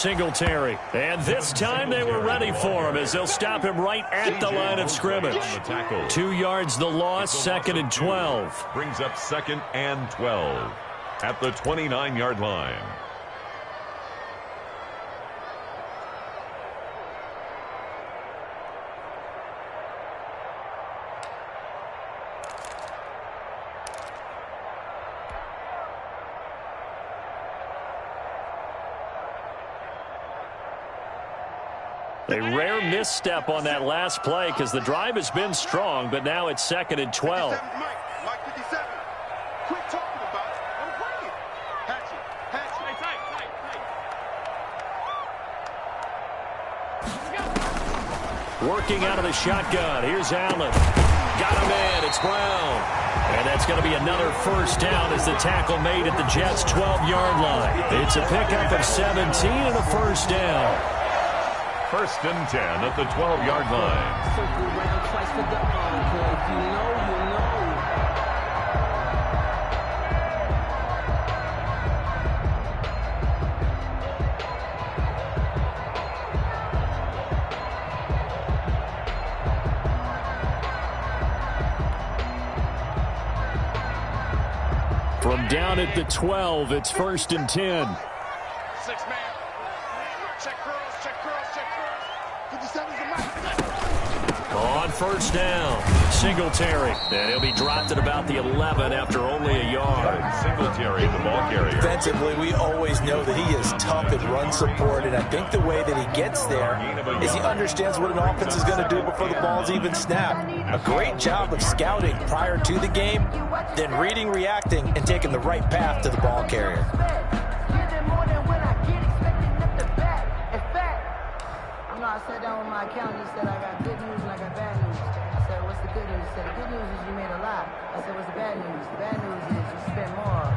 Singletary. And this time they were ready for him as they'll stop him right at the line of scrimmage. 2 yards the loss, 2nd and 12. Brings up 2nd and 12 at the 29-yard line. A rare misstep on that last play because the drive has been strong, but now it's 2nd and 12. Mike 57. Quit talking about it. I'm bringing. Hatch it. Tight. Working out of the shotgun. Here's Allen. Got him in. It's Brown. And that's going to be another first down as the tackle made at the Jets' 12-yard line. It's a pickup of 17 and a first down. 1st and 10 at the 12-yard line. Circle around twice for the encore. If you know, you know. From down at the 12, it's 1st and 10. 6-man. Check curls. On first down, Singletary. And he'll be dropped at about the 11 after only a yard. Singletary, the ball carrier. Defensively, we always know that he is tough at run support, and I think the way that he gets there is he understands what an offense is going to do before the ball's even snapped. A great job of scouting prior to the game, then reading, reacting, and taking the right path to the ball carrier. I sat down with my accountant. He said, I got good news and I got bad news. I said, what's the good news? He said, the good news is you made a lot. I said, what's the bad news? The bad news is you spent more.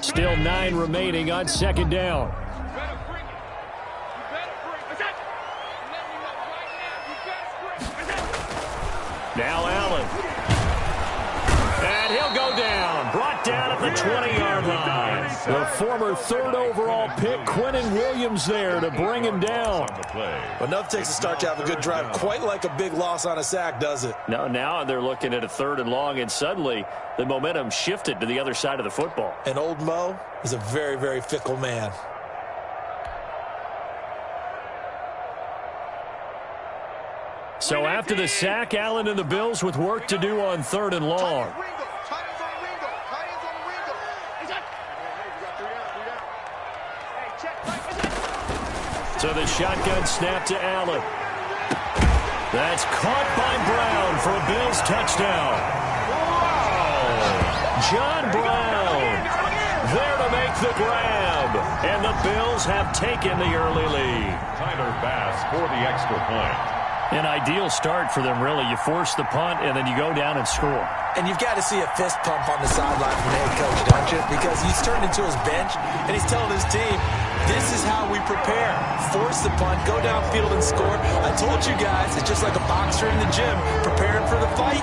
Still 9 remaining on 2nd down. Now Allen. And he'll go down. Brought down at the 20-yard line. The former 3rd overall pick, Quinnen Williams, there to bring him down. Enough takes to start to have a good drive. Quite like a big loss on a sack, does it? No, now they're looking at a 3rd and long, and suddenly the momentum shifted to the other side of the football. And old Mo is a very, very fickle man. So after the sack, Allen and the Bills with work to do on 3rd and long. So the shotgun snap to Allen. That's caught by Brown for a Bills touchdown. John Brown there to make the grab. And the Bills have taken the early lead. Tyler Bass for the extra point. An ideal start for them, really. You force the punt, and then you go down and score. And you've got to see a fist pump on the sideline from the head coach, don't you? Because he's turned into his bench, and he's telling his team, this is how we prepare. Force the punt, go downfield and score. I told you guys, it's just like a boxer in the gym preparing for the fight.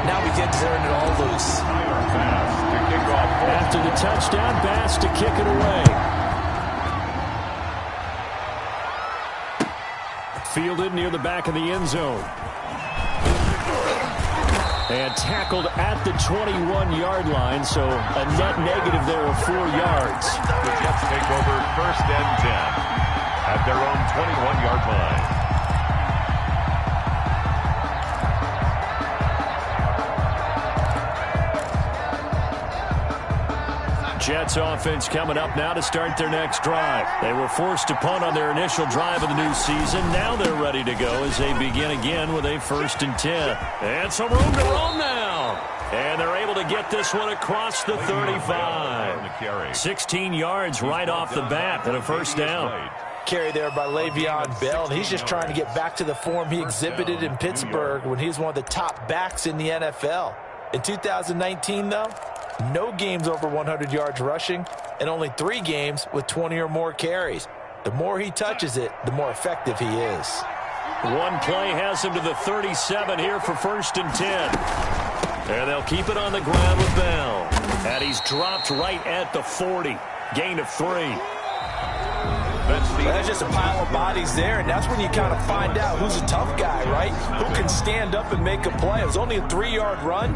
Now we get to turn it all loose. After the touchdown, Bass to kick it away. Fielded near the back of the end zone. And tackled at the 21-yard line, so a net negative there of 4 yards. The Jets take over 1st and 10 at their own 21-yard line. Jets offense coming up now to start their next drive. They were forced to punt on their initial drive of the new season. Now they're ready to go as they begin again with a 1st and 10. And some room to roam now. And they're able to get this one across the 35. 16 yards right off the bat and a first down. Carry there by Le'Veon Bell, and he's just trying to get back to the form he exhibited in Pittsburgh when he was one of the top backs in the NFL. In 2019, though, no games over 100 yards rushing, and only 3 games with 20 or more carries. The more he touches it, the more effective he is. One play has him to the 37 here for 1st and 10. And they'll keep it on the ground with Bell. And he's dropped right at the 40. Gain of 3. That's just a pile of bodies there, and that's when you kind of find out who's a tough guy, right? Who can stand up and make a play. It was only a 3-yard run,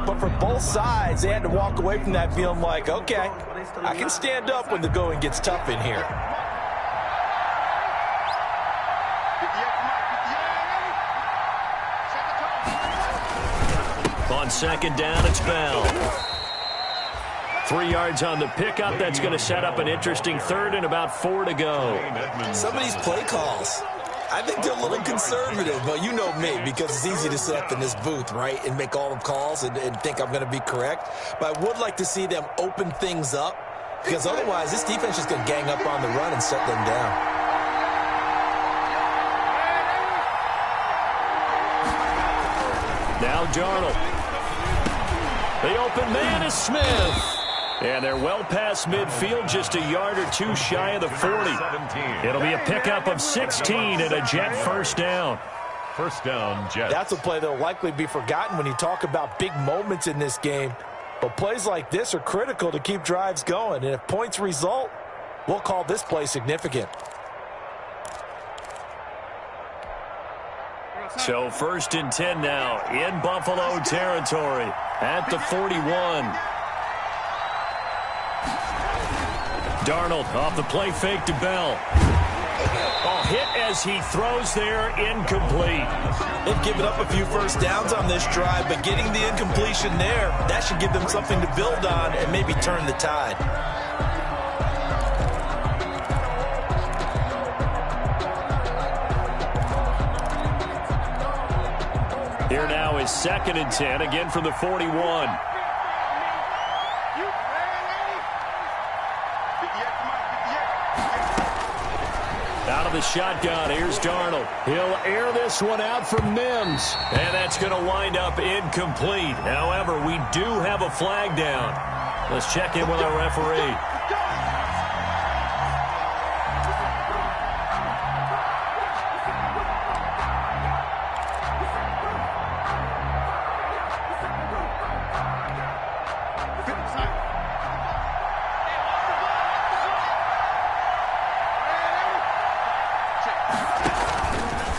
but for both sides, they had to walk away from that feeling like, okay, I can stand up when the going gets tough in here. On second down, it's Bell. 3 yards on the pickup. That's going to set up an interesting third and about 4 to go. Some of these play calls, I think they're a little conservative, but you know me, because it's easy to sit up in this booth, right, and make all the calls and think I'm going to be correct. But I would like to see them open things up, because otherwise this defense is going to gang up on the run and shut them down. Now Darnold. The open man is Smith. And they're well past midfield, just a yard or two shy of the 40. It'll be a pickup of 16 and a Jet first down. First down, Jets. That's a play that will likely be forgotten when you talk about big moments in this game. But plays like this are critical to keep drives going. And if points result, we'll call this play significant. So first and 10 now in Buffalo territory at the 41. Darnold off the play fake to Bell. Hit as he throws there, incomplete. They've given up a few first downs on this drive, but getting the incompletion there, that should give them something to build on and maybe turn the tide. Here now is second and 10, again from the 41. Out of the shotgun, here's Darnold. He'll air this one out for Mims. And that's going to wind up incomplete. However, we do have a flag down. Let's check in with our referee.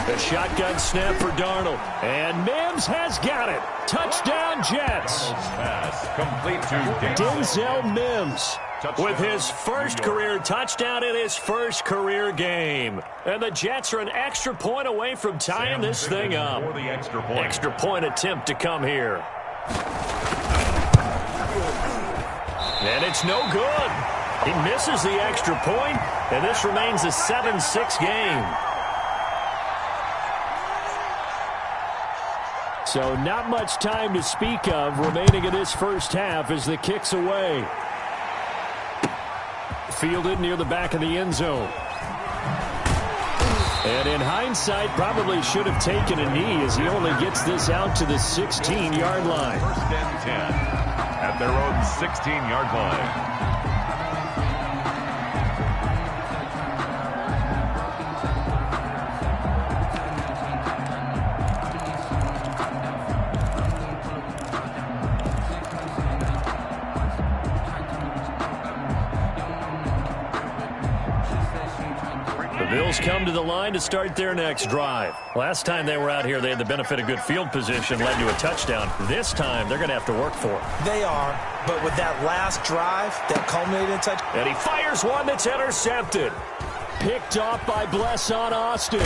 The shotgun snap for Darnold. And Mims has got it. Touchdown, Jets. Pass complete to Denzel Mims with his first career touchdown in his first career game. And the Jets are an extra point away from tying this thing up. For the extra point attempt to come here. And it's no good. He misses the extra point, and this remains a 7-6 game. So not much time to speak of remaining in this first half as the kick's away. Fielded near the back of the end zone. And in hindsight, probably should have taken a knee as he only gets this out to the 16-yard line. First and 10 at their own 16-yard line. Bills come to the line to start their next drive. Last time they were out here, they had the benefit of good field position, led to a touchdown. This time, they're going to have to work for it. They are, but with that last drive, that culminating touch. And he fires one that's intercepted. Picked off by Blesson Austin.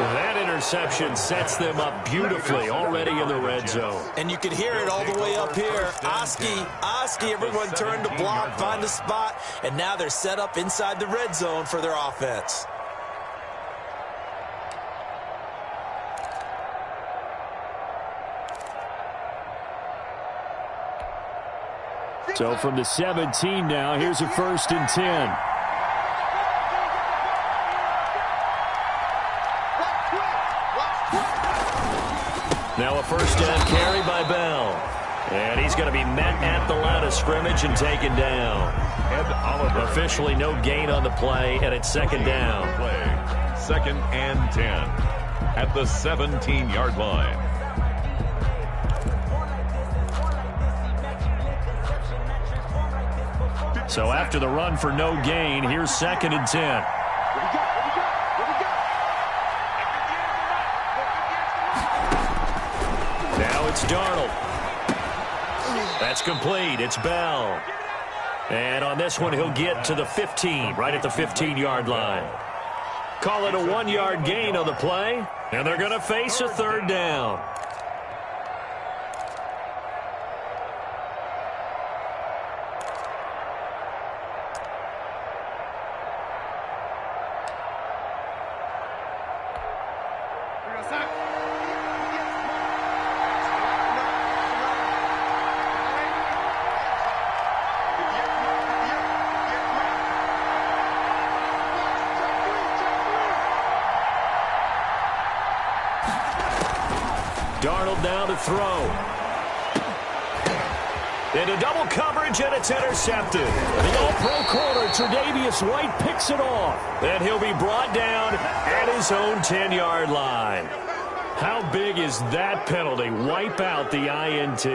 That interception sets them up beautifully already in the red zone. And you can hear it all the way up here. Oski, everyone turned to block, find a spot, and now they're set up inside the red zone for their offense. So from the 17 now, here's a first and 10. Now a first down carry by Bell. And he's going to be met at the line of scrimmage and taken down. Ed Oliver. Officially no gain on the play, and it's second down. Second and 10 at the 17-yard line. So after the run for no gain, here's 2nd and 10. Now it's Darnold. That's complete. It's Bell. And on this one, he'll get to the 15, right at the 15-yard line. Call it a 1-yard gain on the play, and they're going to face a 3rd down. Darnold now to throw. Into double coverage, and it's intercepted. The all-pro corner, Tre'Davious White, picks it off. And he'll be brought down at his own 10-yard line. How big is that penalty? Wipe out the INT.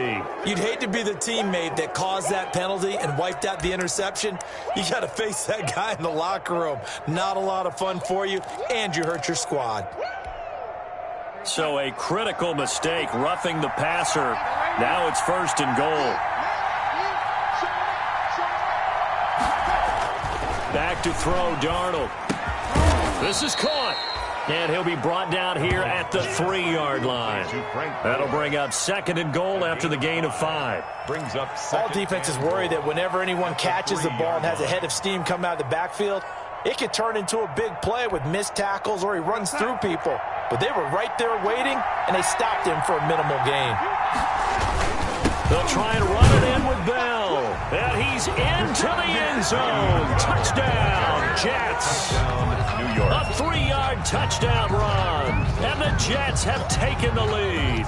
You'd hate to be the teammate that caused that penalty and wiped out the interception. You got to face that guy in the locker room. Not a lot of fun for you, and you hurt your squad. So a critical mistake, roughing the passer. Now it's 1st and goal. Back to throw, Darnold. This is caught. And he'll be brought down here at the 3-yard line. That'll bring up 2nd and goal after the gain of 5. Brings up all defenses worry that whenever anyone catches the ball and has a head of steam come out of the backfield, it could turn into a big play with missed tackles or he runs through people. But they were right there waiting, and they stopped him for a minimal gain. They'll try and run it in with Bell. And he's into the end zone. Touchdown, Jets. New York. A 3-yard touchdown run. And the Jets have taken the lead.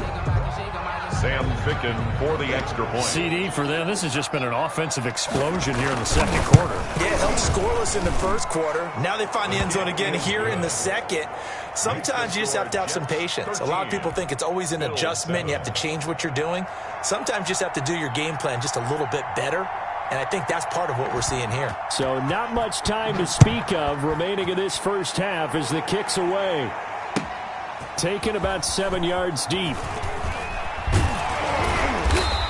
Sam Ficken for the extra point. CD for them. This has just been an offensive explosion here in the 2nd quarter. Yeah, held scoreless in the 1st quarter. Now they find the end zone again here in the 2nd. Sometimes you just have to have some patience. A lot of people think it's always an adjustment. You have to change what you're doing. Sometimes you just have to do your game plan just a little bit better. And I think that's part of what we're seeing here. So not much time to speak of remaining in this first half as the kick's away. Taken about 7 yards deep.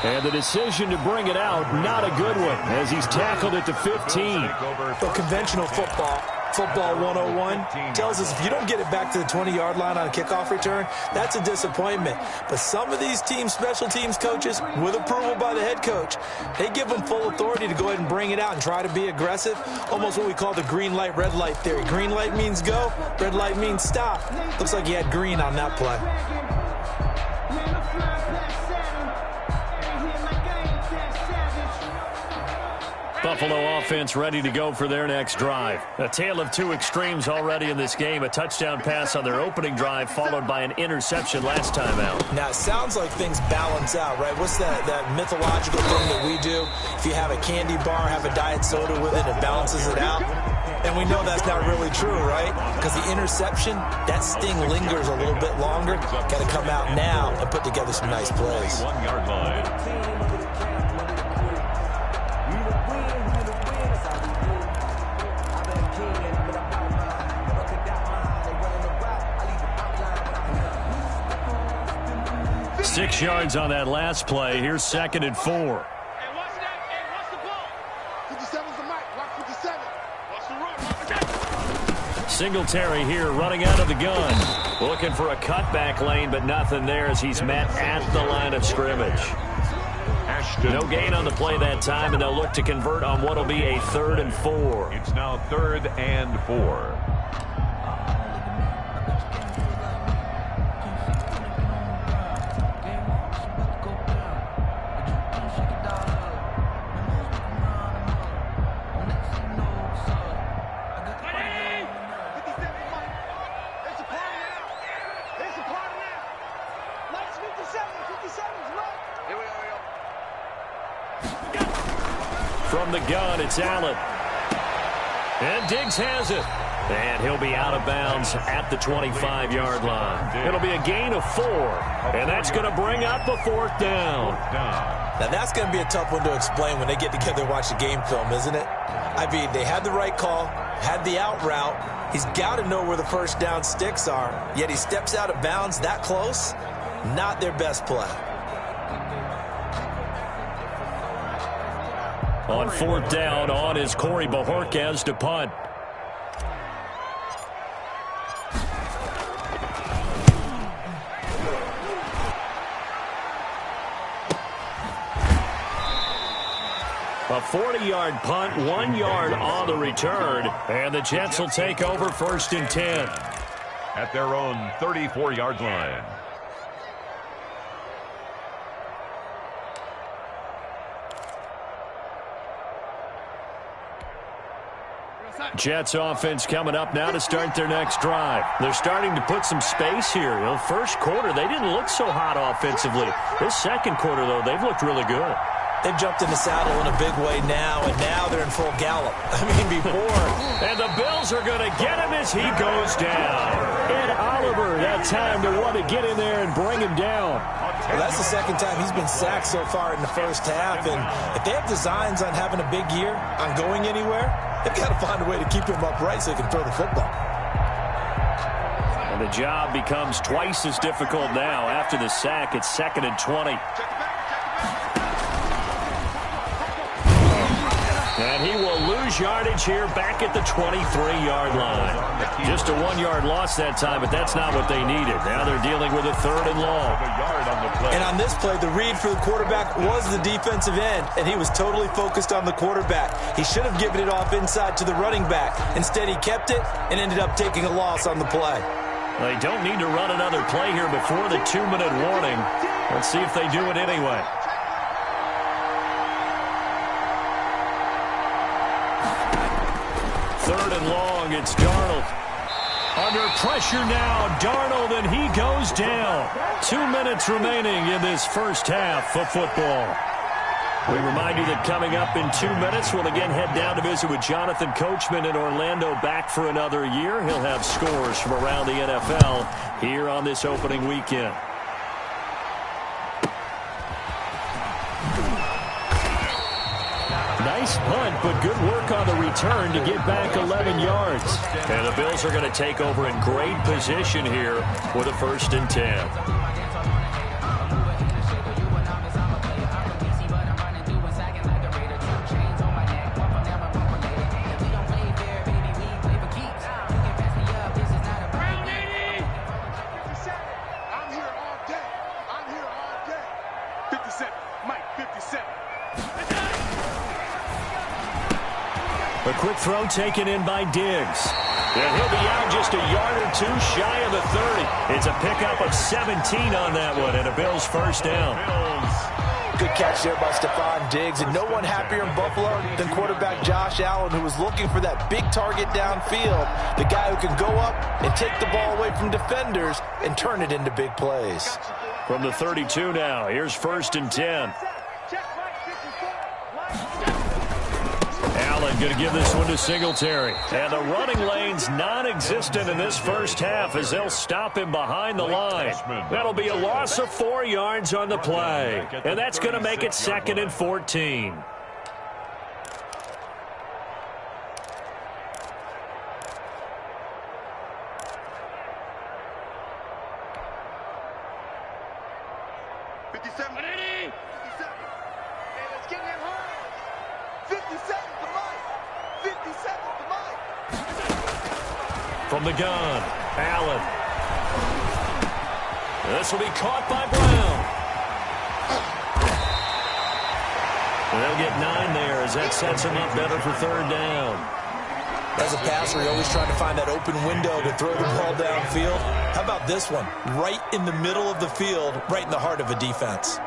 And the decision to bring it out, not a good one, as he's tackled at the 15. The conventional football 101, tells us if you don't get it back to the 20-yard line on a kickoff return, that's a disappointment. But some of these team special teams coaches, with approval by the head coach, they give them full authority to go ahead and bring it out and try to be aggressive, almost what we call the green light, red light theory. Green light means go, red light means stop. Looks like he had green on that play. Buffalo offense ready to go for their next drive. A tale of two extremes already in this game. A touchdown pass on their opening drive followed by an interception last time out. Now, it sounds like things balance out, right? What's that mythological thing that we do? If you have a candy bar, have a diet soda with it, it balances it out. And we know that's not really true, right? Because the interception, that sting lingers a little bit longer. Got to come out now and put together some nice plays. 1 yard line. Six yards on that last play. Here's 2nd and 4. Hey, watch that. Hey, watch the ball. 57's the mic. Watch 57. Watch the run. Watch that. Singletary here running out of the gun. Looking for a cutback lane, but nothing there as he's met at the line of scrimmage. No gain on the play that time, and they'll look to convert on what will be a 3rd and 4. It's now 3rd and 4. From the gun, it's Allen. And Diggs has it. And he'll be out of bounds at the 25-yard line. It'll be a gain of 4. And that's going to bring up a 4th down. Now, that's going to be a tough one to explain when they get together and watch the game film, isn't it? I mean, they had the right call, had the out route. He's got to know where the first down sticks are, yet he steps out of bounds that close. Not their best play. On 4th down, on is Corey Bojorquez to punt. A 40-yard punt, 1 yard on the return, and the Jets will take over 1st and 10. At their own 34-yard line. Jets offense coming up now to start their next drive. They're starting to put some space here. You know, first quarter, they didn't look so hot offensively. This second quarter, though, they've looked really good. They've jumped in the saddle in a big way now, and now they're in full gallop. I mean, before. And the Bills are going to get him as he goes down. Ed Oliver, that time to want to get in there and bring him down. Well, that's the second time he's been sacked so far in the first half, and if they have designs on having a big year, on going anywhere, they've got to find a way to keep him upright so he can throw the football. And the job becomes twice as difficult now. After the sack, it's 2nd and 20. And he will lose yardage here back at the 23-yard line. Just a 1-yard loss that time, but that's not what they needed. Now they're dealing with a 3rd and long. And on this play, the read for the quarterback was the defensive end, and he was totally focused on the quarterback. He should have given it off inside to the running back. Instead, he kept it and ended up taking a loss on the play. They don't need to run another play here before the 2-minute warning. Let's see if they do it anyway. Third and long, it's Darnold. Under pressure now, Darnold, and he goes down. 2 minutes remaining in this first half of football. We remind you that coming up in 2 minutes, we'll again head down to visit with Jonathan Coachman in Orlando, back for another year. He'll have scores from around the NFL here on this opening weekend. Nice punt, but good work on the return to get back 11 yards. And the Bills are going to take over in great position here with a 1st and 10. A quick throw taken in by Diggs. And he'll be out just a yard or two shy of the 30. It's a pickup of 17 on that one, and a Bills 1st down. Good catch there by Stephon Diggs, and no one happier in Buffalo than quarterback Josh Allen, who was looking for that big target downfield, the guy who can go up and take the ball away from defenders and turn it into big plays. From the 32 now, here's 1st and 10. Allen going to give this one to Singletary. And the running lane's non-existent in this first half as they'll stop him behind the line. That'll be a loss of 4 yards on the play. And that's going to make it 2nd and 14. From the gun, Allen. This will be caught by Brown. And they'll get 9 there as that sets him up better for 3rd down. As a passer, you're always trying to find that open window to throw the ball downfield. How about this one? Right in the middle of the field, right in the heart of a defense.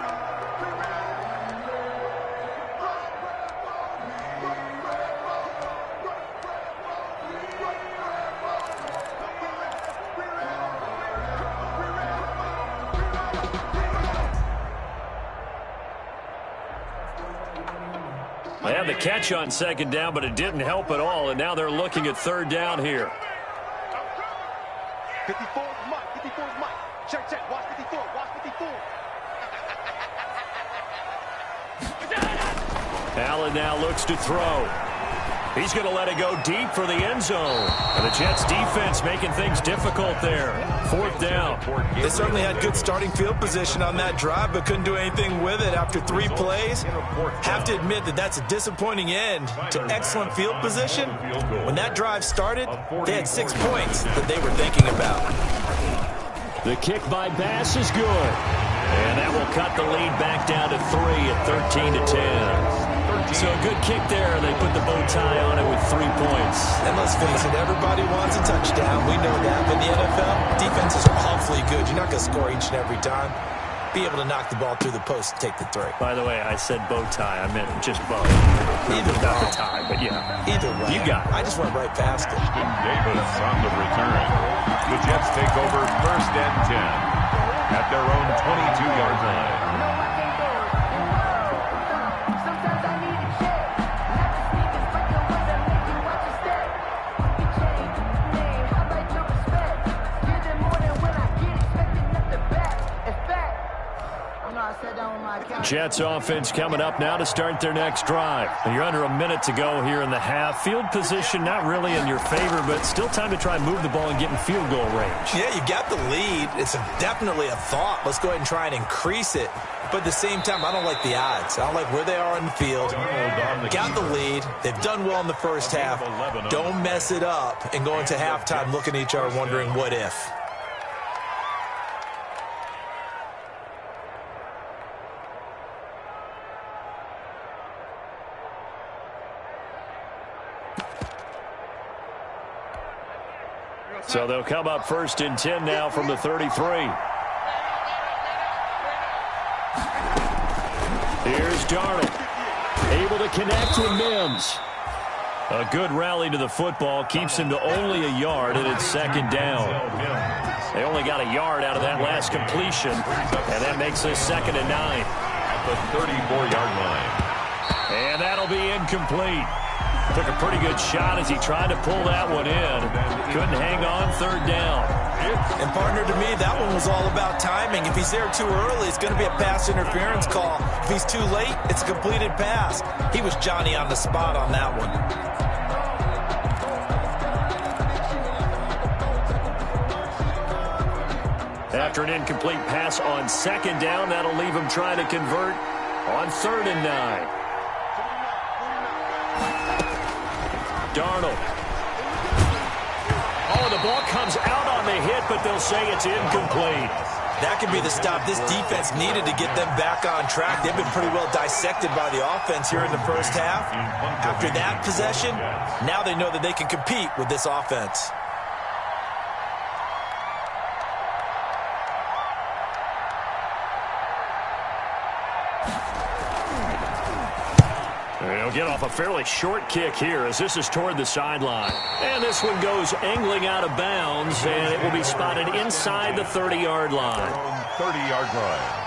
They had the catch on 2nd down, but it didn't help at all, and now they're looking at 3rd down here. 54 is Mike. 54 is Mike. Check, check. Watch 54. Watch 54. Allen now looks to throw. He's going to let it go deep for the end zone. And the Jets defense making things difficult there. 4th down. They certainly had good starting field position on that drive, but couldn't do anything with it after 3 plays. Have to admit that that's a disappointing end to excellent field position. When that drive started, they had 6 points that they were thinking about. The kick by Bass is good. And that will cut the lead back down to 3 at 13-10. So a good kick there. They put the bow tie on it with 3 points. And let's face it, everybody wants a touchdown. We know that. But in the NFL, defenses are awfully good. You're not going to score each and every time. Be able to knock the ball through the post and take the 3. By the way, I said bow tie. I meant just bow. Either not the tie, but yeah. Either way. You got it. I just went right past it. Davis on the return. The Jets take over 1st and 10 at their own 22-yard line. Jets offense coming up now to start their next drive. And you're under a minute to go here in the half. Field position not really in your favor, but still time to try and move the ball and get in field goal range. Yeah, you got the lead. It's definitely a thought. Let's go ahead and try and increase it. But at the same time, I don't like the odds. I don't like where they are in the field. Got the lead. They've done well in the first half. Don't mess it up and go into halftime looking at each other wondering what if. So they'll come up 1st and 10 now from the 33. Here's Darnold. Able to connect with Mims. A good rally to the football. Keeps him to only a yard, and it's 2nd down. They only got a yard out of that last completion, and that makes this 2nd and 9. At the 34-yard line. And that'll be incomplete. Took a pretty good shot as he tried to pull that one in. Couldn't hang on 3rd down. And partner, to me, that one was all about timing. If he's there too early, it's going to be a pass interference call. If he's too late, it's a completed pass. He was Johnny on the spot on that one. After an incomplete pass on 2nd down, that'll leave him trying to convert on 3rd and 9. Darnold. Oh, the ball comes out on the hit, but they'll say it's incomplete. That could be the stop this defense needed to get them back on track. They've been pretty well dissected by the offense here in the first half. After that possession, now they know that they can compete with this offense. They'll get off a fairly short kick here as this is toward the sideline. And this one goes angling out of bounds, and it will be spotted inside the 30-yard line. 30-yard line.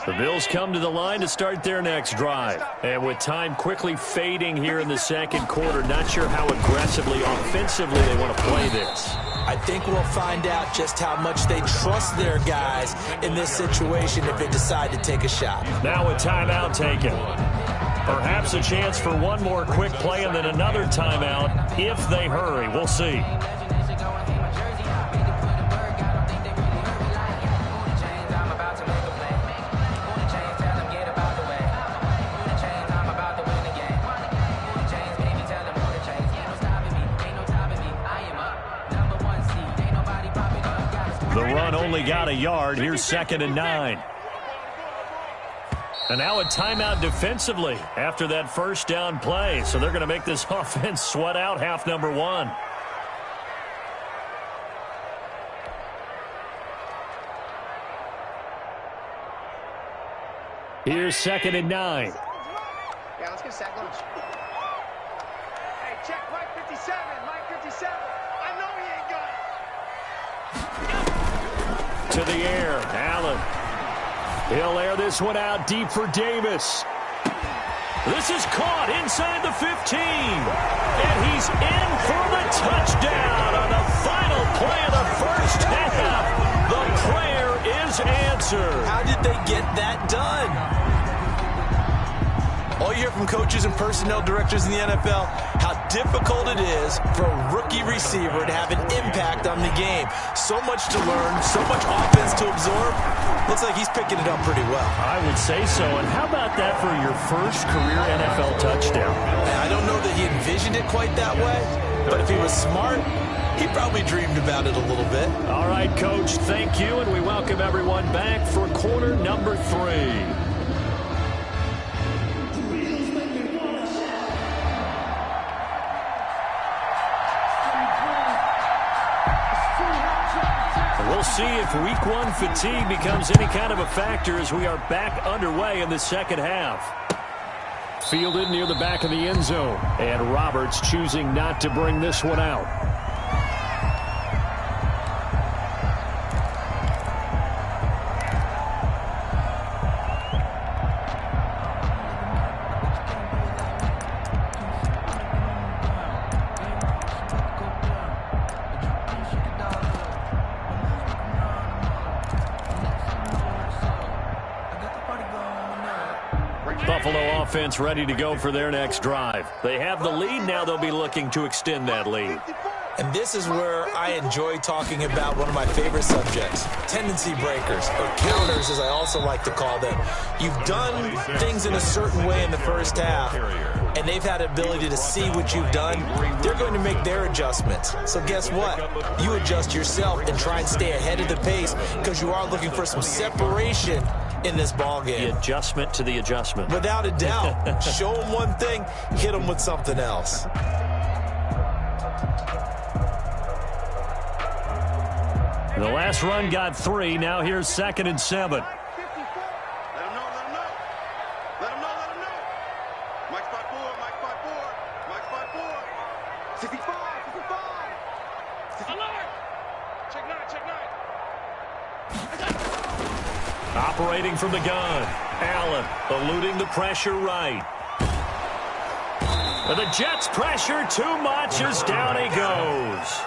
The Bills come to the line to start their next drive. And with time quickly fading here in the 2nd quarter, not sure how aggressively, offensively they want to play this. I think we'll find out just how much they trust their guys in this situation if they decide to take a shot. Now a timeout taken. Perhaps a chance for one more quick play and then another timeout if they hurry. We'll see. The run only got a yard. Here's 2nd and 9. And now a timeout defensively after that first down play. So they're going to make this offense sweat out half number 1. Here's 2nd and 9. Yeah, let's get sack lunch. Hey, check Mike 57. Mike 57. I To the air, Allen. He'll air this one out deep for Davis. This is caught inside the 15. And he's in for the touchdown on the final play of the first half. The prayer is answered. How did they get that done? All you hear from coaches and personnel directors in the NFL, how difficult it is for a rookie receiver to have an impact on the game. So much to learn, so much offense to absorb. Looks like he's picking it up pretty well. I would say so. And how about that for your first career NFL touchdown? I don't know that he envisioned it quite that way, but if he was smart, he probably dreamed about it a little bit. All right, Coach, thank you, and we welcome everyone back for quarter number 3. We'll see if week 1 fatigue becomes any kind of a factor as we are back underway in the second half. Fielded near the back of the end zone, and Roberts choosing not to bring this one out. Buffalo offense ready to go for their next drive. They have the lead. Now they'll be looking to extend that lead. And this is where I enjoy talking about one of my favorite subjects, tendency breakers, or counters as I also like to call them. You've done things in a certain way in the first half, and they've had the ability to see what you've done. They're going to make their adjustments. So guess what? You adjust yourself and try and stay ahead of the pace because you are looking for some separation in this ball game. The adjustment to the adjustment. Without a doubt. Show them one thing, hit them with something else. The last run got 3. Now here's 2nd and 7. Let him know. Let him know. Mike spot 4. Mike spot 4. 65. Alert! Check 9. Operating from the gun. Allen eluding the pressure right. And the Jets pressure too much as down he goes.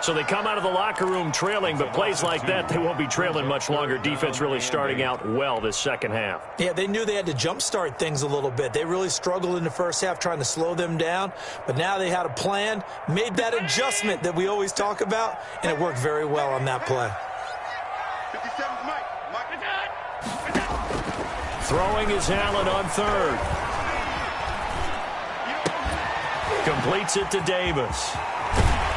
So they come out of the locker room trailing, but plays like that, they won't be trailing much longer. Defense really starting out well this second half. Yeah, they knew they had to jumpstart things a little bit. They really struggled in the first half trying to slow them down, but now they had a plan, made that adjustment that we always talk about, and it worked very well on that play. 57's Mike. Throwing is Allen on 3rd. Completes it to Davis.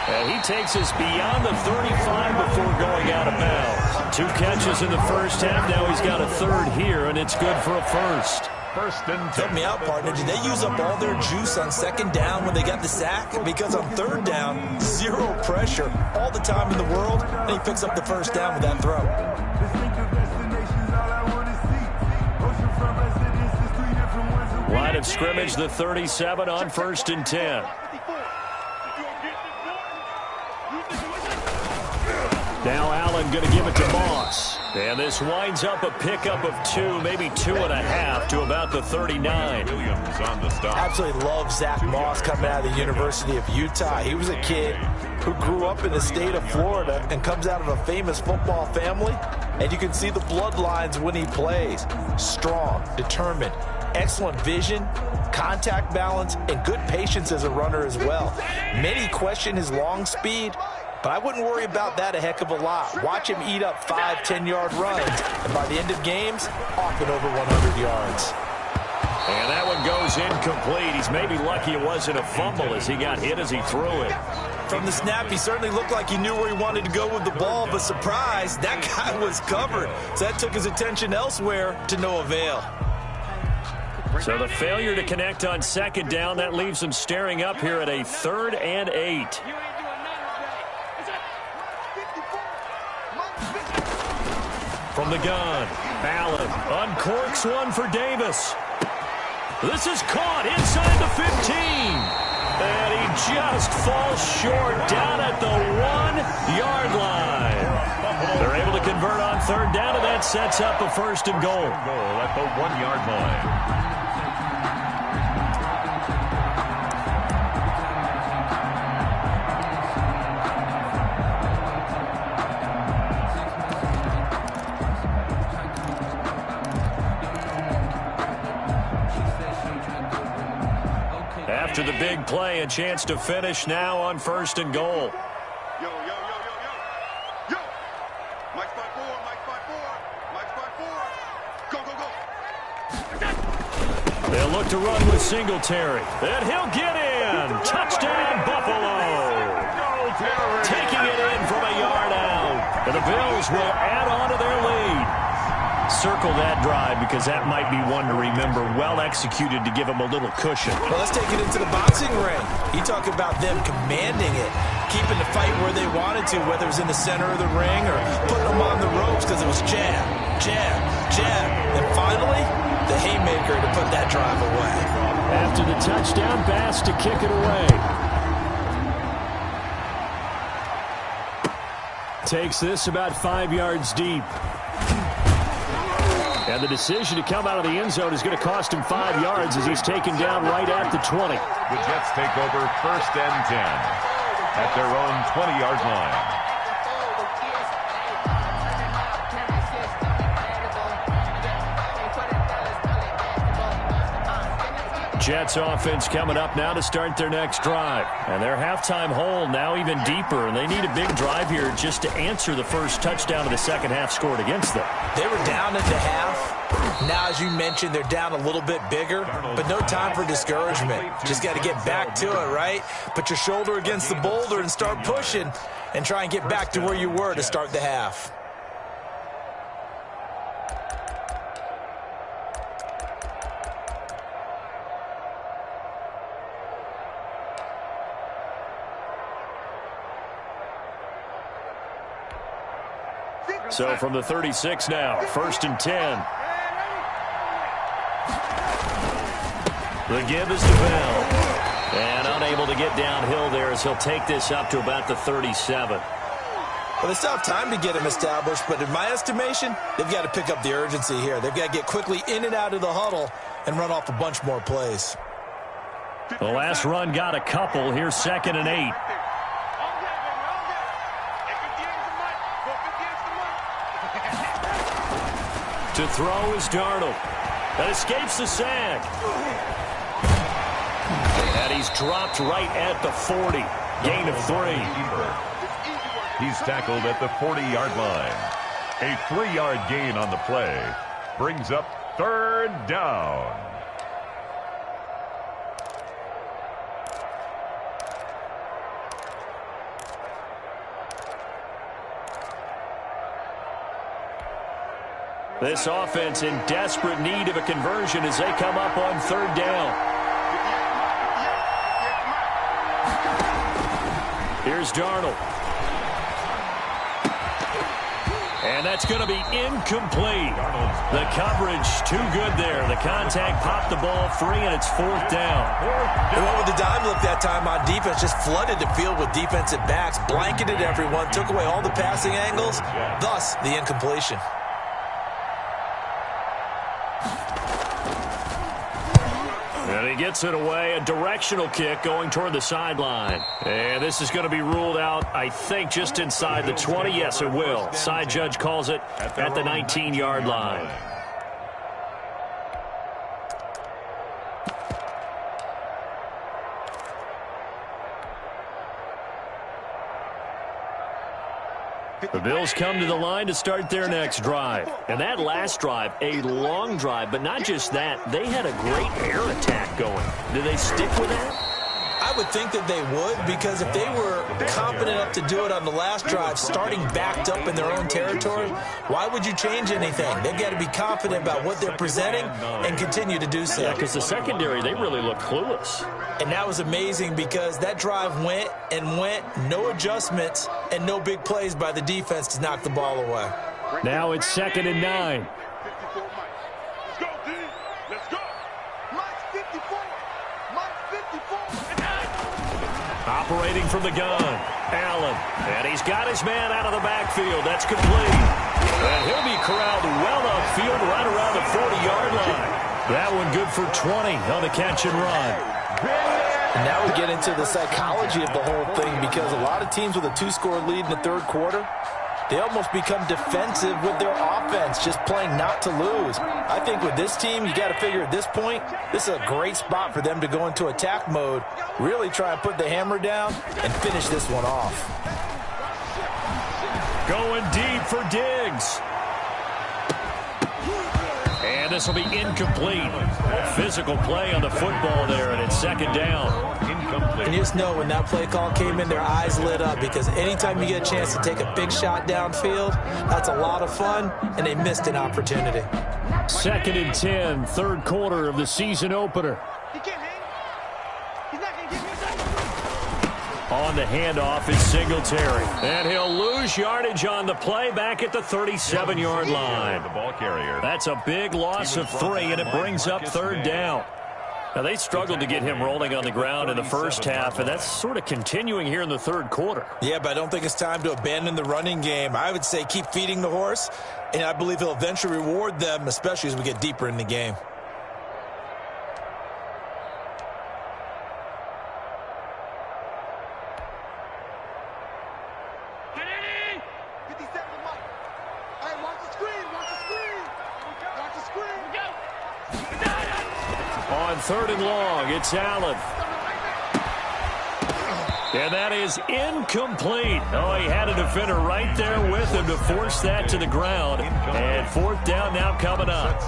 And he takes us beyond the 35 before going out of bounds. 2 catches in the first half. Now he's got a 3rd here, and it's good for a first. First and 10. Help me out, partner. Did they use up all their juice on 2nd down when they got the sack? Because on 3rd down, 0 pressure, all the time in the world, and he picks up the first down with that throw. Line of scrimmage, the 37 on 1st and 10. Now Allen going to give it to Moss. And this winds up a pickup of 2, maybe 2.5 to about the 39. Williams on the stop. Absolutely love Zach Moss coming out of the University of Utah. He was a kid who grew up in the state of Florida and comes out of a famous football family. And you can see the bloodlines when he plays. Strong, determined, excellent vision, contact balance, and good patience as a runner as well. Many question his long speed, but I wouldn't worry about that a heck of a lot. Watch him eat up 5-10-yard runs, and by the end of games, often over 100 yards. And that one goes incomplete. He's maybe lucky it wasn't a fumble as he got hit as he threw it. From the snap, he certainly looked like he knew where he wanted to go with the ball, but surprise, that guy was covered. So that took his attention elsewhere to no avail. So the failure to connect on 2nd down, that leaves him staring up here at a 3rd and 8. From the gun, Allen uncorks one for Davis. This is caught inside the 15. And he just falls short down at the 1-yard line. third down, and that sets up a first and goal. Goal at the 1-yard line. After the big play, a chance to finish now on first and goal. Yo. Yo. Mike spot 4, Mike spot 4, Mike spot 4. Go. They'll look to run with Singletary. And he'll get in. Touchdown, Buffalo. Taking it in from a yard out. And the Bills will add on to their lead. Circle that drive because that might be one to remember. Well executed to give them a little cushion. Well, let's take it into the boxing ring. You talk about them commanding it, keeping the fight where they wanted to, whether it was in the center of the ring or putting them on the ropes because it was jab, jab, jab. And finally, the haymaker to put that drive away. After the touchdown, Bass to kick it away. Takes this about 5 yards deep. And the decision to come out of the end zone is going to cost him 5 yards as he's taken down right at the 20. The Jets take over first and 10 at their own 20-yard line. Jets offense coming up now to start their next drive. And their halftime hole now even deeper, and they need a big drive here just to answer the first touchdown of the second half scored against them. They were down at the half. Now, as you mentioned, they're down a little bit bigger, but no time for discouragement. Just got to get back to it, right? Put your shoulder against the boulder and start pushing and try and get back to where you were to start the half. So from the 36 now, first and 10. The give is to Bell. And unable to get downhill there as he'll take this up to about the 37. Well, they still have time to get him established, but in my estimation, they've got to pick up the urgency here. They've got to get quickly in and out of the huddle and run off a bunch more plays. The last run got a couple. Here's second and 8. To throw is Darnold. That escapes the sack. And he's dropped right at the 40. Gain of 3. He's tackled at the 40-yard line. A 3-yard gain on the play brings up third down. This offense in desperate need of a conversion as they come up on third down. Here's Darnold. And that's going to be incomplete. The coverage too good there. The contact popped the ball free, and it's fourth down. And what with the dime look that time on defense, just flooded the field with defensive backs, blanketed everyone, took away all the passing angles, thus the incompletion. And he gets it away, a directional kick going toward the sideline. And this is going to be ruled out, I think, just inside the 20. Yes, it will. Side judge calls it at the 19-yard line. The Bills come to the line to start their next drive. And that last drive, a long drive, but not just that. They had a great air attack going. Do they stick with that? I would think that they would, because if they were confident enough to do it on the last drive, starting backed up in their own territory, why would you change anything? They've got to be confident about what they're presenting and continue to do so. Yeah, because the secondary, they really look clueless. And that was amazing because that drive went and went, no adjustments, and no big plays by the defense to knock the ball away. Now it's second and 9. Let's go, D. Let's go. Mike 54. Mike 54. Operating from the gun, Allen. And he's got his man out of the backfield. That's complete. And he'll be corralled well upfield right around the 40-yard line. That one good for 20 on the catch and run. And now we get into the psychology of the whole thing, because a lot of teams with a 2-score lead in the third quarter, they almost become defensive with their offense, just playing not to lose. I think with this team, you got to figure at this point, this is a great spot for them to go into attack mode, really try and put the hammer down and finish this one off. Going deep for Diggs. And this will be incomplete. Physical play on the football there, and it's second down. And you just know when that play call came in, their eyes lit up, because anytime you get a chance to take a big shot downfield, that's a lot of fun, and they missed an opportunity. Second and 10, third quarter of the season opener. He can't hang. He's not going to get me. On the handoff is Singletary. And he'll lose yardage on the play back at the 37-yard line. The ball carrier. That's a big loss of 3, and it brings up third down. Now, they struggled to get him rolling on the ground in the first half, and that's sort of continuing here in the third quarter. Yeah, but I don't think it's time to abandon the running game. I would say keep feeding the horse, and I believe he'll eventually reward them, especially as we get deeper in the game. On third and long, it's Allen. And that is incomplete. Oh, he had a defender right there with him to force that to the ground. And fourth down now coming up.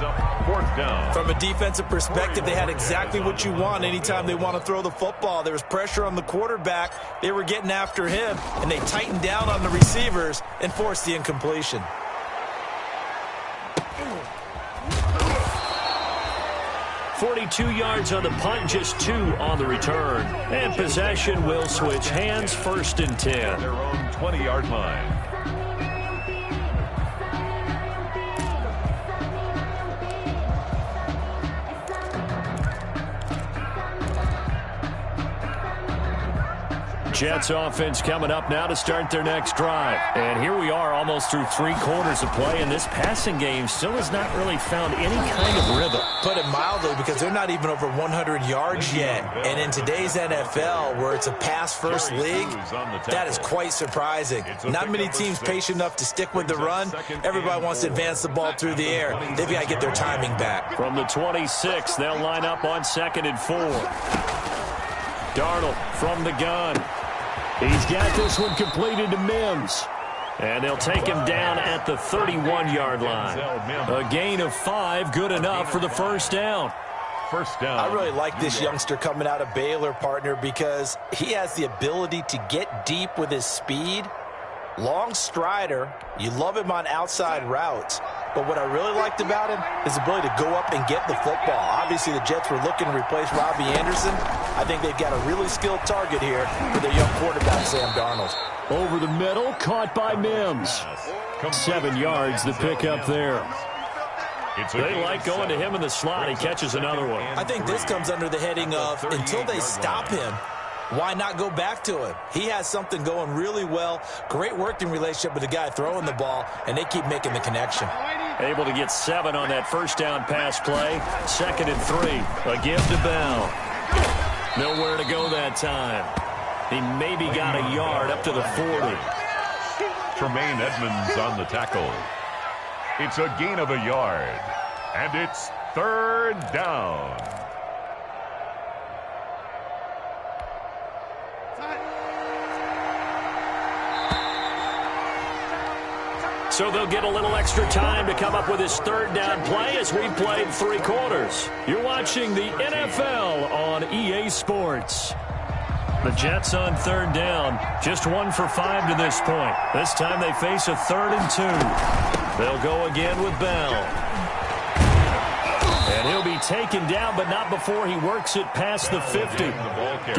Fourth down. From a defensive perspective, they had exactly what you want anytime they want to throw the football. There was pressure on the quarterback. They were getting after him, and they tightened down on the receivers and forced the incompletion. 42 yards on the punt, just 2 on the return. And possession will switch hands, first and 10. Their own 20-yard line. Jets offense coming up now to start their next drive. And here we are almost through 3 quarters of play, and this passing game still has not really found any kind of rhythm. Put it mildly, because they're not even over 100 yards yet. And in today's NFL, where it's a pass-first league, that is quite surprising. Not many teams patient enough to stick with the run. Everybody wants to advance the ball through the air. They've got to get their timing back. From the 26, they'll line up on 2nd and 4. Darnold from the gun. He's got this one completed to Mims. And they'll take him down at the 31-yard line. A gain of 5, good enough for the first down. First down. I really like this youngster coming out of Baylor, partner, because he has the ability to get deep with his speed. Long strider. You love him on outside routes. But what I really liked about him is his ability to go up and get the football. Obviously, the Jets were looking to replace Robbie Anderson. I think they've got a really skilled target here for their young quarterback, Sam Darnold. Over the middle, caught by Mims. 7 yards, the pickup there. They like going to him in the slot. He catches another one. I think this comes under the heading of, until they stop him, why not go back to him? He has something going really well. Great working relationship with the guy throwing the ball, and they keep making the connection. Able to get 7 on that first down pass play. 2nd and 3. A give to Bell. Nowhere to go that time. He maybe got a yard up to the 40. Tremaine Edmonds on the tackle. It's a gain of a yard. And it's third down. So they'll get a little extra time to come up with his third down play as we've played 3 quarters. You're watching the NFL on EA Sports. The Jets on third down, just 1 for 5 to this point. This time they face a 3rd and 2. They'll go again with Bell. And he'll be taken down, but not before he works it past the 50.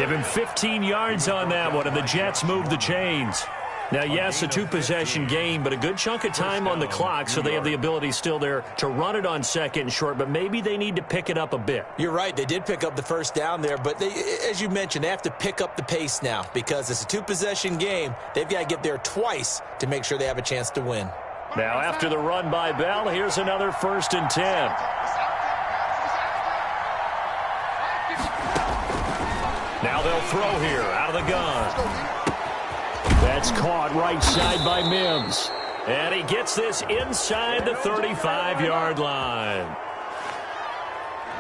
Give him 15 yards on that one, and the Jets move the chains. Now, yes, a two-possession game, but a good chunk of time on the clock, so they have the ability still there to run it on second and short, but maybe they need to pick it up a bit. You're right. They did pick up the first down there, but they, as you mentioned, they have to pick up the pace now because it's a two-possession game. They've got to get there twice to make sure they have a chance to win. Now, after the run by Bell, here's another 1st and 10. Now they'll throw here out of the gun. That's caught right side by Mims. And he gets this inside the 35-yard line.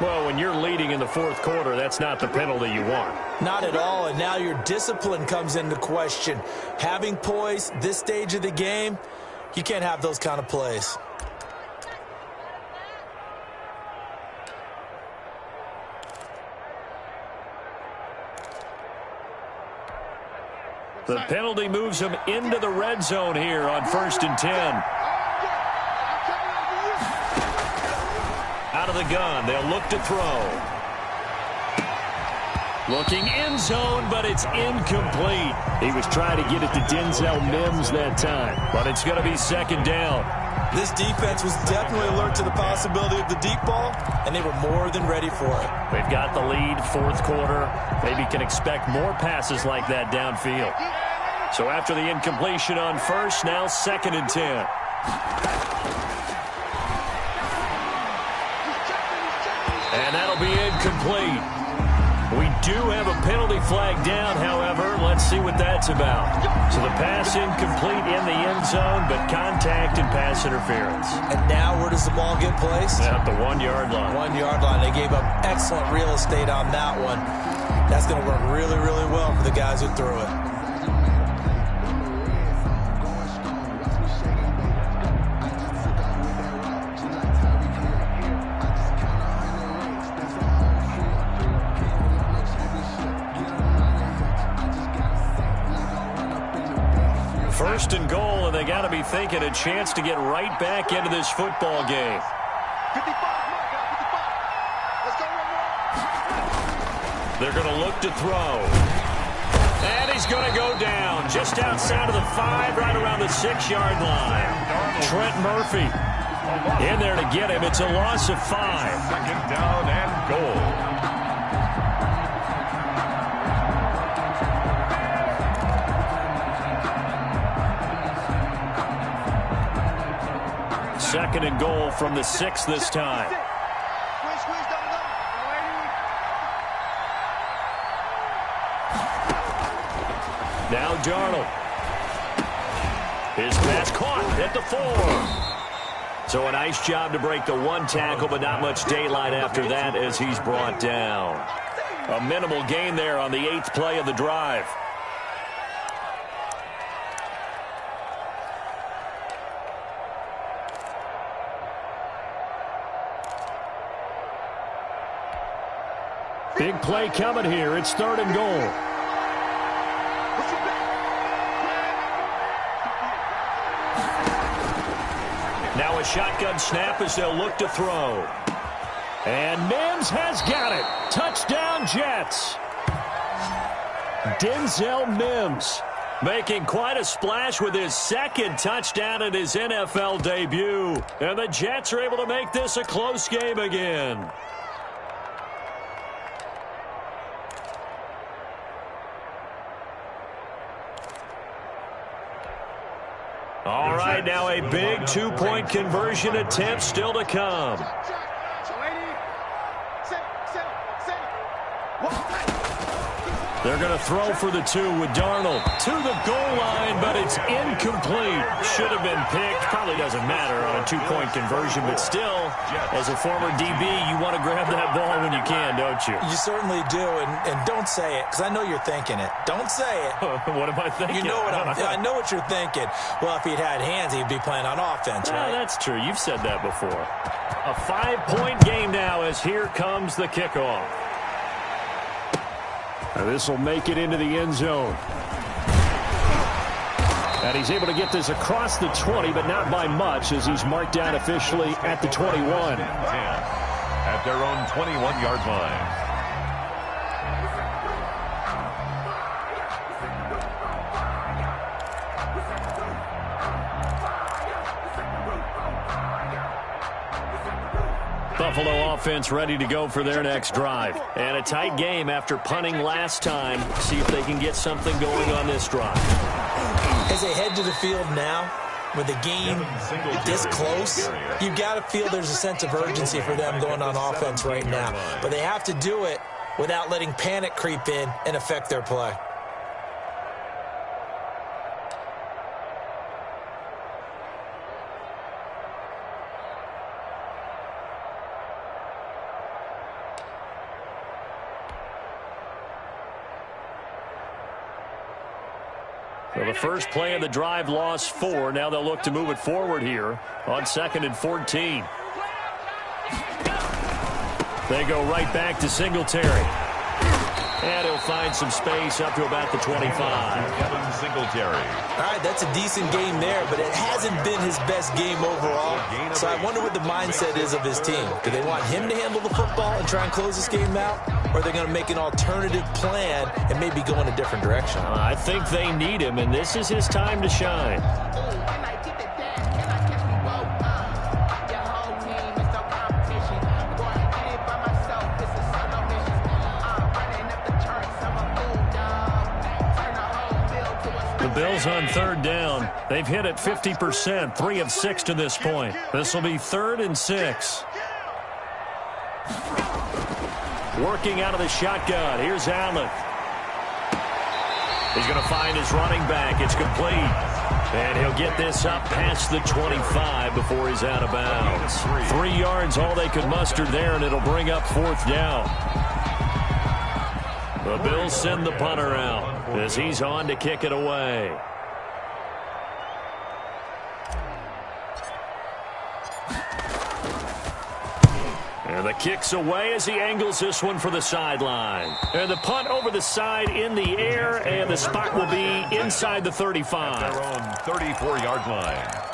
Well, when you're leading in the fourth quarter, that's not the penalty you want. Not at all, and now your discipline comes into question. Having poise this stage of the game, you can't have those kind of plays. The penalty moves him into the red zone here on 1st and 10. Out of the gun, they'll look to throw. Looking end zone, but it's incomplete. He was trying to get it to Denzel Mims that time, but it's going to be 2nd down. This defense was definitely alert to the possibility of the deep ball, and they were more than ready for it. They've got the lead, fourth quarter. Maybe can expect more passes like that downfield. So after the incompletion on first, now 2nd and 10. And that'll be incomplete. We do have a penalty flag down, however. Let's see what that's about. So the pass incomplete in the end zone, but contact and pass interference. And now where does the ball get placed? At the 1-yard line. 1-yard line. They gave up excellent real estate on that one. That's going to work really, really well for the guys who threw it. First and goal, and they got to be thinking a chance to get right back into this football game. 55. Let's go one more. They're going to look to throw. And he's going to go down just outside of the 5, right around the 6-yard line. Trent Murphy in there to get him. It's a loss of 5. 2nd down and goal. Second and goal from the 6 this time. Now Darnold. His pass caught at the 4. So a nice job to break the 1 tackle, but not much daylight after that as he's brought down. A minimal gain there on the 8th play of the drive. Big play coming here. It's 3rd and goal. Now a shotgun snap as they'll look to throw. And Mims has got it. Touchdown, Jets. Denzel Mims making quite a splash with his 2nd touchdown in his NFL debut. And the Jets are able to make this a close game again. All right, now a big 2-point conversion attempt still to come. They're going to throw for the 2 with Darnold to the goal line, but it's incomplete. Should have been picked. Probably doesn't matter on a 2-point conversion, but still, as a former DB, you want to grab that ball when you can, don't you? You certainly do, and don't say it, because I know you're thinking it. Don't say it. What am I thinking? You know what I know what you're thinking. Well, if he'd had hands, he'd be playing on offense, right? That's true. You've said that before. A 5-point game now as here comes the kickoff. This will make it into the end zone. And he's able to get this across the 20, but not by much as he's marked down officially at the 21. At their own 21-yard line. Buffalo offense ready to go for their next drive. And a tight game after punting last time. See if they can get something going on this drive. As they head to the field now, with the game this close, you've got to feel there's a sense of urgency for them going on offense right now. But they have to do it without letting panic creep in and affect their play. So the first play of the drive lost 4. Now they'll look to move it forward here on 2nd and 14. They go right back to Singletary. And he'll find some space up to about the 25. Singletary. All right, that's a decent game there, but it hasn't been his best game overall. So I wonder what the mindset is of his team. Do they want him to handle the football and try and close this game out? Or are they going to make an alternative plan and maybe go in a different direction? I think they need him, and this is his time to shine. The Bills on 3rd down. They've hit it 50%, 3 of 6 to this point. This will be 3rd and 6. Working out of the shotgun. Here's Allen. He's going to find his running back. It's complete. And he'll get this up past the 25 before he's out of bounds. 3 yards, all they could muster there, and it'll bring up 4th down. The Bills send the punter out as he's on to kick it away. And the kick's away as he angles this one for the sideline. And the punt over the side in the air, and the spot will be inside the 35. At their own 34-yard line.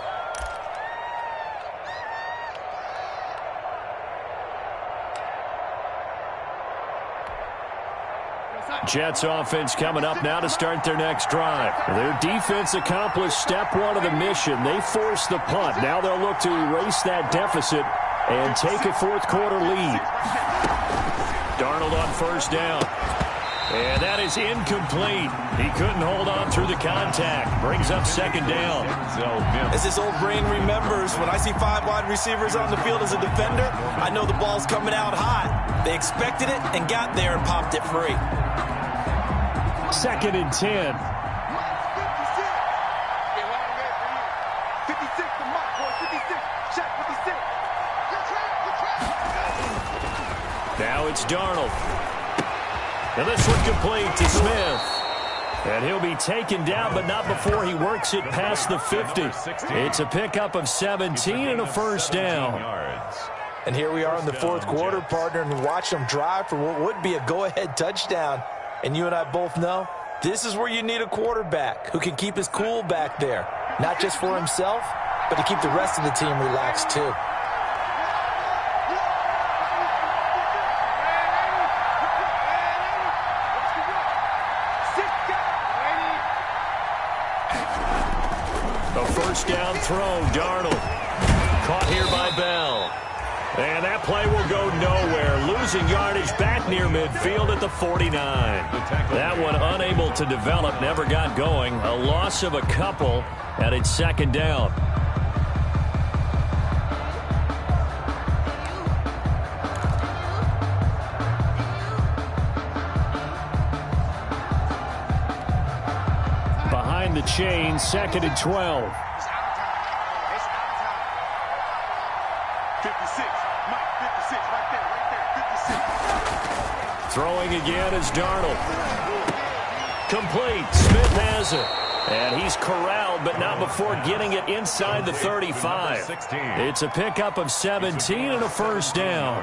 Jets offense coming up now to start their next drive. Their defense accomplished step 1 of the mission. They forced the punt. Now they'll look to erase that deficit and take a 4th quarter lead. Darnold on 1st down. And that is incomplete. He couldn't hold on through the contact. Brings up 2nd down. As this old brain remembers, when I see 5 wide receivers on the field as a defender, I know the ball's coming out hot. They expected it and got there and popped it free. 2nd and 10. Now it's Darnold. And this one complete to Smith. And he'll be taken down, but not before he works it past the 50. It's a pickup of 17 and a 1st down. And here we are in the 4th quarter, partner, and watch them drive for what would be a go-ahead touchdown. And you and I both know this is where you need a quarterback who can keep his cool back there, not just for himself, but to keep the rest of the team relaxed too. A 1st down throw, Darnold. Caught here by Bell. And that play will go nowhere. Losing yardage back near midfield at the 49. That one unable to develop, never got going. A loss of a couple, and it's 2nd down. Behind the chain, 2nd and 12. 56, Mike, 56, right there, 56. Throwing again is Darnold. Complete. Smith has it. And he's corralled, but not before getting it inside the 35. It's a pickup of 17 and a 1st down.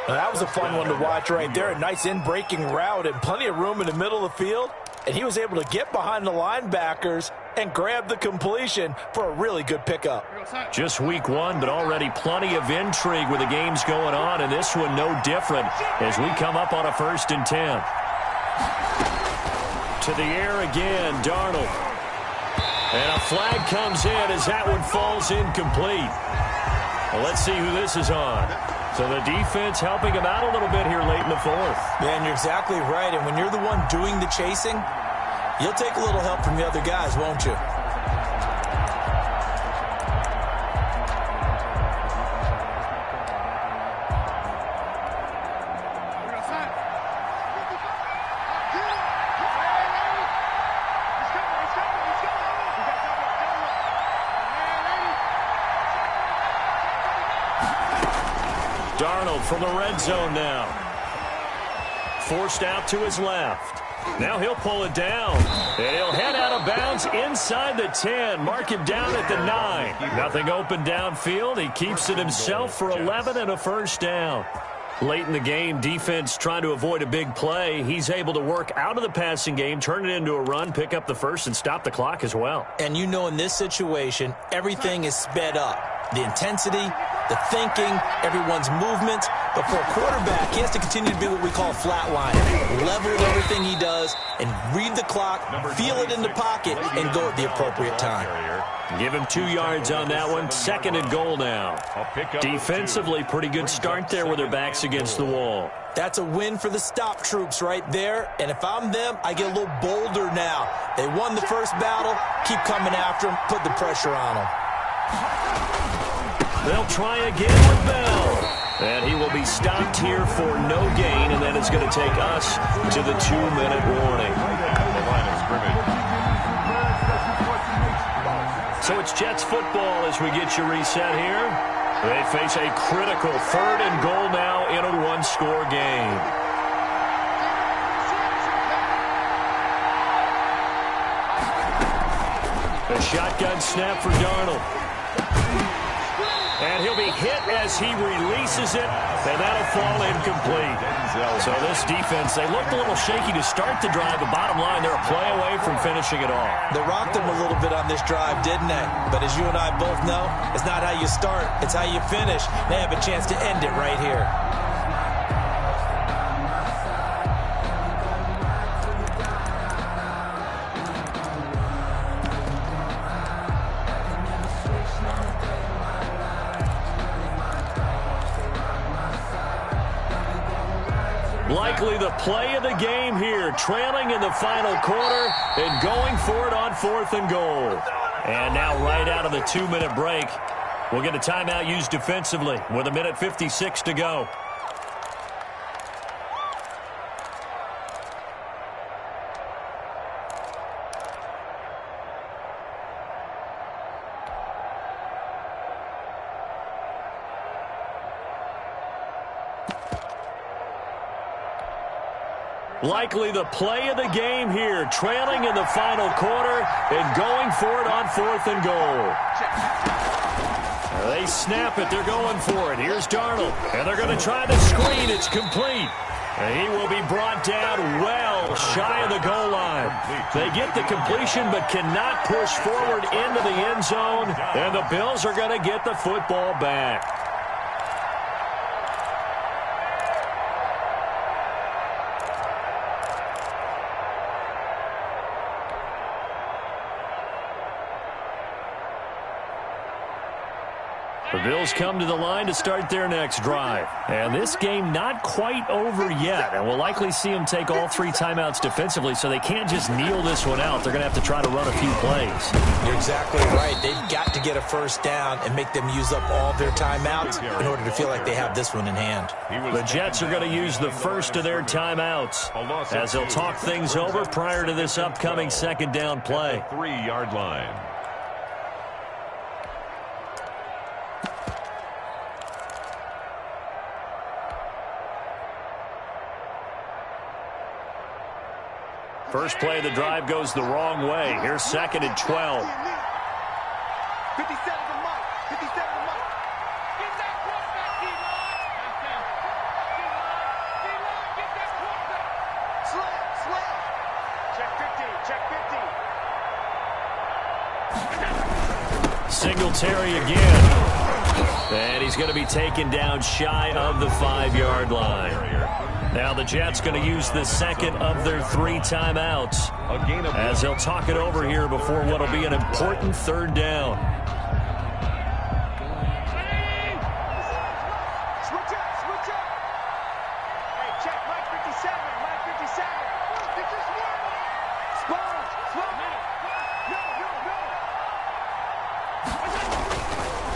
Now, that was a fun one to watch right there. A nice in-breaking route and plenty of room in the middle of the field. And he was able to get behind the linebackers and grab the completion for a really good pickup. Just week 1, but already plenty of intrigue with the games going on, and this one no different as we come up on a 1st and 10. To the air again, Darnold. And a flag comes in as that one falls incomplete. Well, let's see who this is on. So the defense helping him out a little bit here late in the fourth. Yeah, and you're exactly right. And when you're the one doing the chasing, you'll take a little help from the other guys, won't you? Darnold from the red zone now. Forced out to his left. Now he'll pull it down. And he'll head out of bounds inside the 10. Mark him down at the 9. Nothing open downfield. He keeps it himself for 11 and a first down. Late in the game, defense trying to avoid a big play. He's able to work out of the passing game, turn it into a run, pick up the first, and stop the clock as well. And you know in this situation, everything is sped up. The intensity, the thinking, everyone's movement. But for a quarterback, he has to continue to be what we call flatline. Level with everything he does and read the clock, feel it in the pocket, and go at the appropriate time. Give him 2 yards on that one. 2nd and goal now. Defensively, pretty good start there with their backs against the wall. That's a win for the stop troops right there. And if I'm them, I get a little bolder now. They won the first battle. Keep coming after them. Put the pressure on them. They'll try again with Bell. And he will be stopped here for no gain, and then it's going to take us to the 2-minute warning. The line of scrimmage. So it's Jets football as we get you reset here. They face a critical 3rd and goal now in a one-score game. A shotgun snap for Darnold. And he'll be hit as he releases it, and that'll fall incomplete. So this defense, they looked a little shaky to start the drive, but bottom line, they're a play away from finishing it off. They rocked them a little bit on this drive, didn't they? But as you and I both know, it's not how you start, it's how you finish. They have a chance to end it right here. Likely the play of the game here, trailing in the final quarter and going for it on 4th and goal. And now right out of the 2-minute break, we'll get a timeout used defensively with 1:56 to go. Likely the play of the game here, trailing in the final quarter and going for it on 4th and goal. They snap it. They're going for it. Here's Darnold, and they're going to try the screen. It's complete. And he will be brought down well shy of the goal line. They get the completion but cannot push forward into the end zone, and the Bills are going to get the football back. The Bills come to the line to start their next drive. And this game not quite over yet. And we'll likely see them take all 3 timeouts defensively, so they can't just kneel this one out. They're going to have to try to run a few plays. You're exactly right. They've got to get a first down and make them use up all their timeouts in order to feel like they have this one in hand. The Jets are going to use the first of their timeouts as they'll talk things over prior to this upcoming 2nd down play. 3-yard line. First play of the drive goes the wrong way. Here's 2nd and 12. 57 to Mike. 57 to Mike. Get that quarterback, D-line. D-line, get that quarterback. Slam. Check 50. Singletary again. And he's going to be taken down shy of the 5-yard line. Now the Jets going to use the second of their 3 timeouts as they'll talk it over here before what will be an important third down. Switch up. Hey, check Mike 57.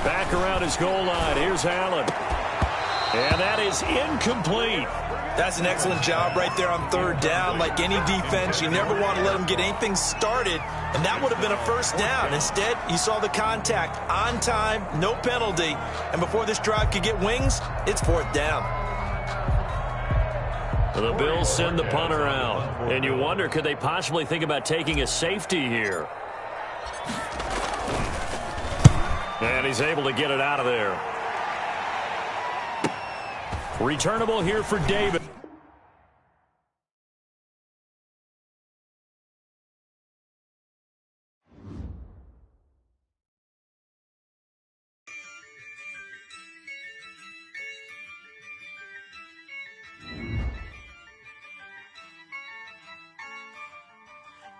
Back around his goal line. Here's Allen. And that is incomplete. That's an excellent job right there on third down. Like any defense, you never want to let them get anything started, and that would have been a first down. Instead, you saw the contact on time, no penalty, and before this drive could get wings, it's fourth down. The Bills send the punter out, and you wonder, could they possibly think about taking a safety here? And he's able to get it out of there. Returnable here for David.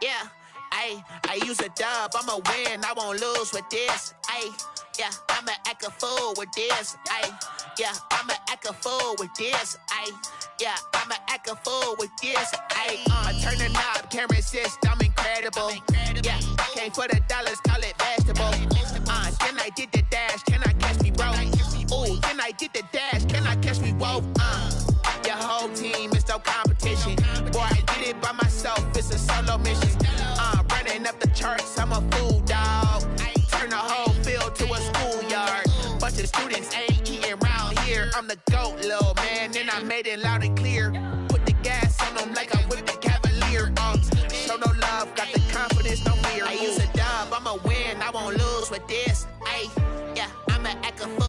Yeah, I use a dub, I'ma win, I won't lose with this. Yeah, I'ma act a fool with this. Yeah, I'ma act a fool with this. Yeah, I'ma act a fool with this. I turn the knob, camera assist, I'm incredible. Yeah, came for the dollars, call it vegetable. Then I did the dash, can I catch me, bro? Ooh, then I did the dash, can I catch me, whoa? Your whole team is no competition. Boy, I did it by myself, it's a solo mission. Running up the charts, I'm a fool, dog. Turn the whole field to a schoolyard. Bunch of students ain't eating round here. I'm the GOAT, little man, and I made it loud and clear. Put the gas on them like I'm with the Cavalier. Show no love, got the confidence, no fear. I use a dub, I'ma win, I won't lose with this. Yeah, I'ma act a fool.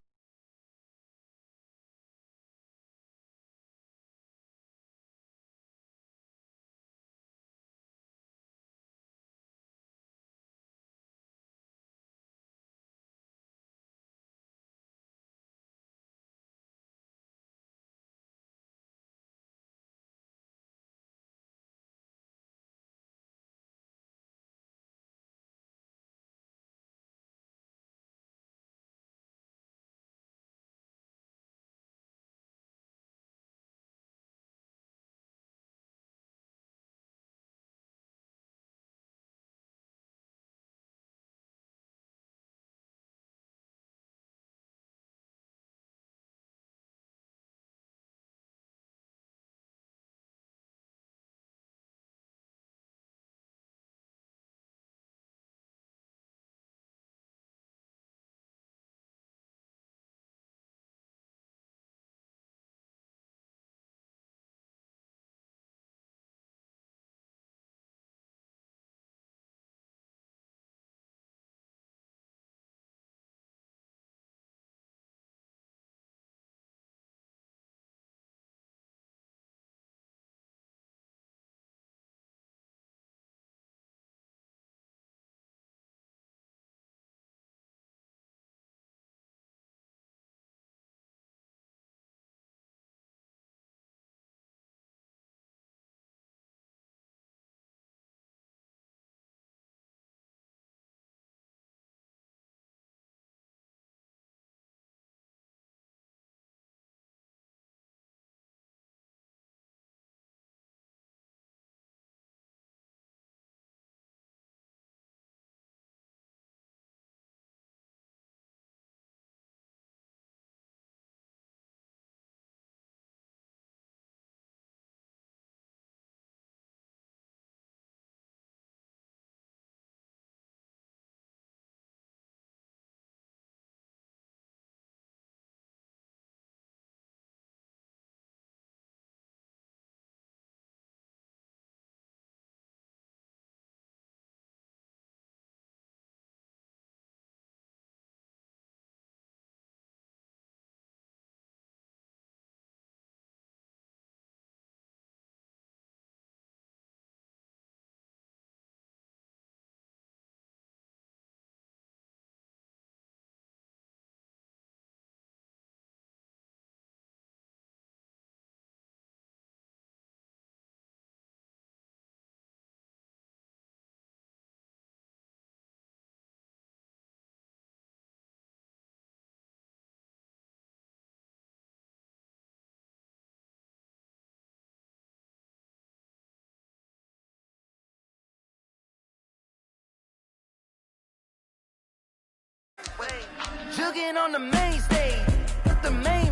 looking on the main stage. Put the main